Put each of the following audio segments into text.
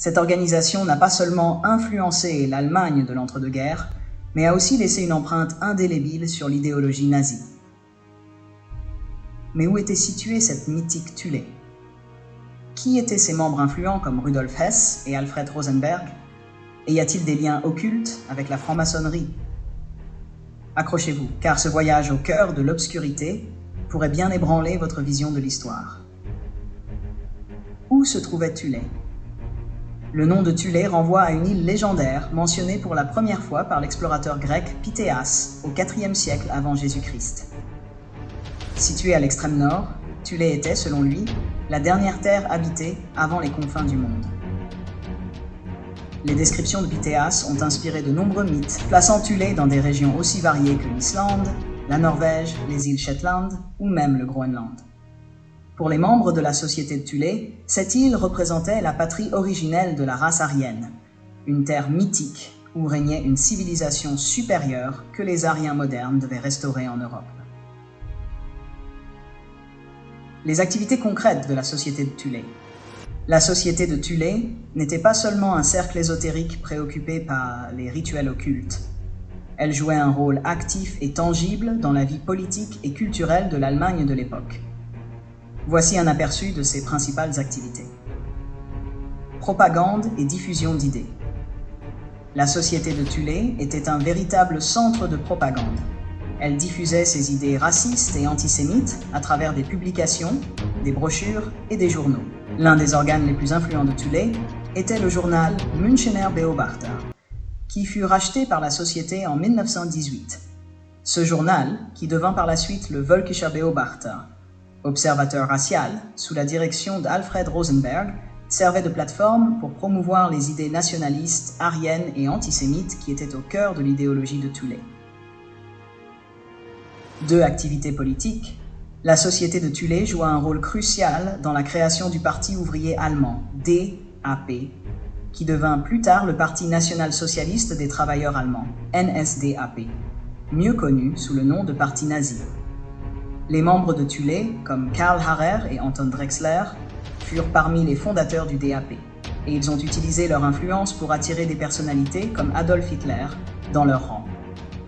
Cette organisation n'a pas seulement influencé l'Allemagne de l'entre-deux-guerres, mais a aussi laissé une empreinte indélébile sur l'idéologie nazie. Mais où était située cette mythique Thulé? Qui étaient ses membres influents comme Rudolf Hess et Alfred Rosenberg? Et y a-t-il des liens occultes avec la franc-maçonnerie? Accrochez-vous, car ce voyage au cœur de l'obscurité pourrait bien ébranler votre vision de l'histoire. Où se trouvait Thulé? Le nom de Thulé renvoie à une île légendaire mentionnée pour la première fois par l'explorateur grec Pythéas au IVe siècle avant Jésus-Christ. Située à l'extrême nord, Thulé était, selon lui, la dernière terre habitée avant les confins du monde. Les descriptions de Pythéas ont inspiré de nombreux mythes, plaçant Thulé dans des régions aussi variées que l'Islande, la Norvège, les îles Shetland ou même le Groenland. Pour les membres de la société de Thulé, cette île représentait la patrie originelle de la race aryenne, une terre mythique où régnait une civilisation supérieure que les Aryens modernes devaient restaurer en Europe. Les activités concrètes de la société de Thulé. La société de Thulé n'était pas seulement un cercle ésotérique préoccupé par les rituels occultes. Elle jouait un rôle actif et tangible dans la vie politique et culturelle de l'Allemagne de l'époque. Voici un aperçu de ses principales activités. Propagande et diffusion d'idées. La société de Thulé était un véritable centre de propagande. Elle diffusait ses idées racistes et antisémites à travers des publications, des brochures et des journaux. L'un des organes les plus influents de Thulé était le journal Münchener Beobachter, qui fut racheté par la société en 1918. Ce journal, qui devint par la suite le Völkischer Beobachter, observateur racial, sous la direction d'Alfred Rosenberg, servait de plateforme pour promouvoir les idées nationalistes, aryennes et antisémites qui étaient au cœur de l'idéologie de Thulé. 2. Activités politiques. La société de Thulé joua un rôle crucial dans la création du Parti ouvrier allemand, DAP, qui devint plus tard le Parti national-socialiste des travailleurs allemands, NSDAP, mieux connu sous le nom de Parti nazi. Les membres de Thulé, comme Karl Harrer et Anton Drexler, furent parmi les fondateurs du DAP, et ils ont utilisé leur influence pour attirer des personnalités comme Adolf Hitler dans leur rang.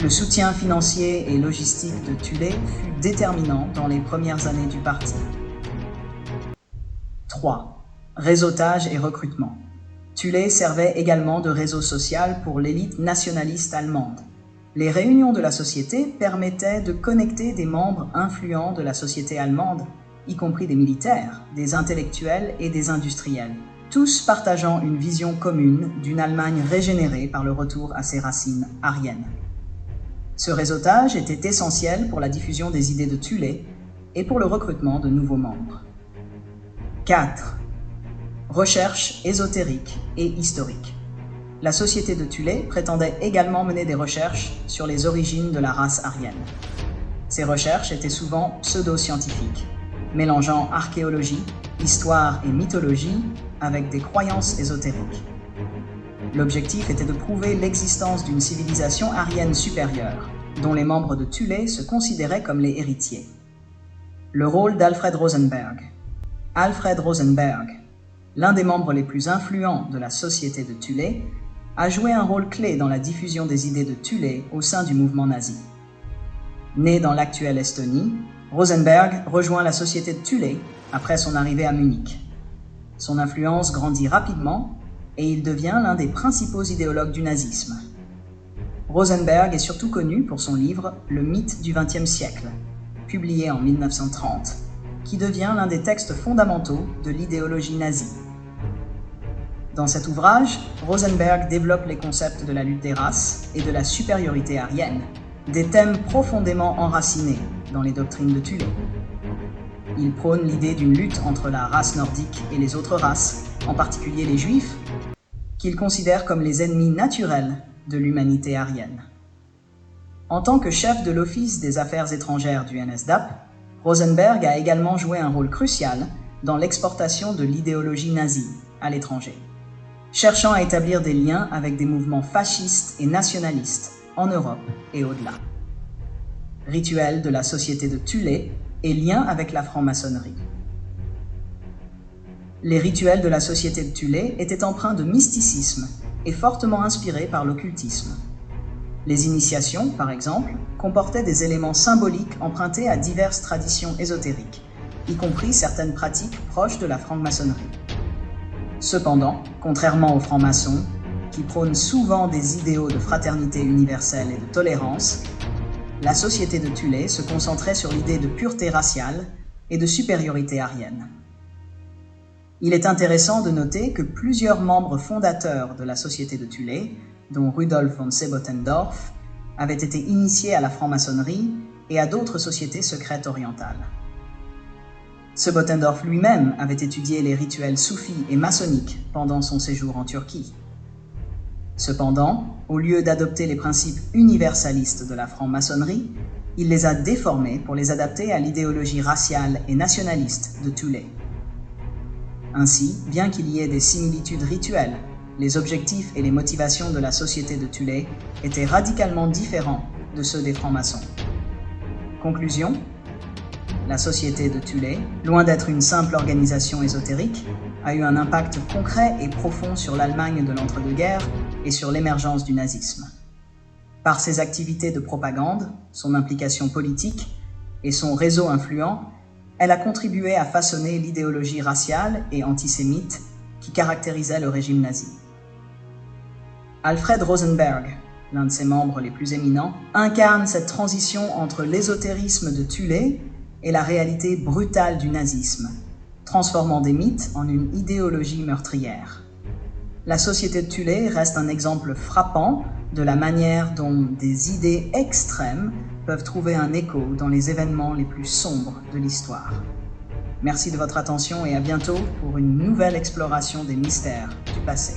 Le soutien financier et logistique de Thulé fut déterminant dans les premières années du parti. 3. Réseautage et recrutement. Thulé servait également de réseau social pour l'élite nationaliste allemande. Les réunions de la société permettaient de connecter des membres influents de la société allemande, y compris des militaires, des intellectuels et des industriels, tous partageant une vision commune d'une Allemagne régénérée par le retour à ses racines aryennes. Ce réseautage était essentiel pour la diffusion des idées de Thulé et pour le recrutement de nouveaux membres. 4. Recherche ésotérique et historique. La société de Thulé prétendait également mener des recherches sur les origines de la race aryenne. Ces recherches étaient souvent pseudo-scientifiques, mélangeant archéologie, histoire et mythologie avec des croyances ésotériques. L'objectif était de prouver l'existence d'une civilisation aryenne supérieure, dont les membres de Thulé se considéraient comme les héritiers. Le rôle d'Alfred Rosenberg. Alfred Rosenberg, l'un des membres les plus influents de la société de Thulé, a joué un rôle clé dans la diffusion des idées de Thulé au sein du mouvement nazi. Né dans l'actuelle Estonie, Rosenberg rejoint la société de Thulé après son arrivée à Munich. Son influence grandit rapidement et il devient l'un des principaux idéologues du nazisme. Rosenberg est surtout connu pour son livre « Le mythe du XXe siècle », publié en 1930, qui devient l'un des textes fondamentaux de l'idéologie nazie. Dans cet ouvrage, Rosenberg développe les concepts de la lutte des races et de la supériorité aryenne, des thèmes profondément enracinés dans les doctrines de Thulé. Il prône l'idée d'une lutte entre la race nordique et les autres races, en particulier les Juifs, qu'il considère comme les ennemis naturels de l'humanité aryenne. En tant que chef de l'Office des Affaires étrangères du NSDAP, Rosenberg a également joué un rôle crucial dans l'exportation de l'idéologie nazie à l'étranger, cherchant à établir des liens avec des mouvements fascistes et nationalistes en Europe et au-delà. Rituel de la société de Thulé et lien avec la franc-maçonnerie. Les rituels de la société de Thulé étaient empreints de mysticisme et fortement inspirés par l'occultisme. Les initiations, par exemple, comportaient des éléments symboliques empruntés à diverses traditions ésotériques, y compris certaines pratiques proches de la franc-maçonnerie. Cependant, contrairement aux francs-maçons, qui prônent souvent des idéaux de fraternité universelle et de tolérance, la société de Thulé se concentrait sur l'idée de pureté raciale et de supériorité aryenne. Il est intéressant de noter que plusieurs membres fondateurs de la société de Thulé, dont Rudolf von Sebottendorf, avaient été initiés à la franc-maçonnerie et à d'autres sociétés secrètes orientales. Sebottendorf lui-même avait étudié les rituels soufis et maçonniques pendant son séjour en Turquie. Cependant, au lieu d'adopter les principes universalistes de la franc-maçonnerie, il les a déformés pour les adapter à l'idéologie raciale et nationaliste de Thulé. Ainsi, bien qu'il y ait des similitudes rituelles, les objectifs et les motivations de la société de Thulé étaient radicalement différents de ceux des francs-maçons. Conclusion : la société de Thulé, loin d'être une simple organisation ésotérique, a eu un impact concret et profond sur l'Allemagne de l'entre-deux-guerres et sur l'émergence du nazisme. Par ses activités de propagande, son implication politique et son réseau influent, elle a contribué à façonner l'idéologie raciale et antisémite qui caractérisait le régime nazi. Alfred Rosenberg, l'un de ses membres les plus éminents, incarne cette transition entre l'ésotérisme de Thulé et la réalité brutale du nazisme, transformant des mythes en une idéologie meurtrière. La société de Thulé reste un exemple frappant de la manière dont des idées extrêmes peuvent trouver un écho dans les événements les plus sombres de l'histoire. Merci de votre attention et à bientôt pour une nouvelle exploration des mystères du passé.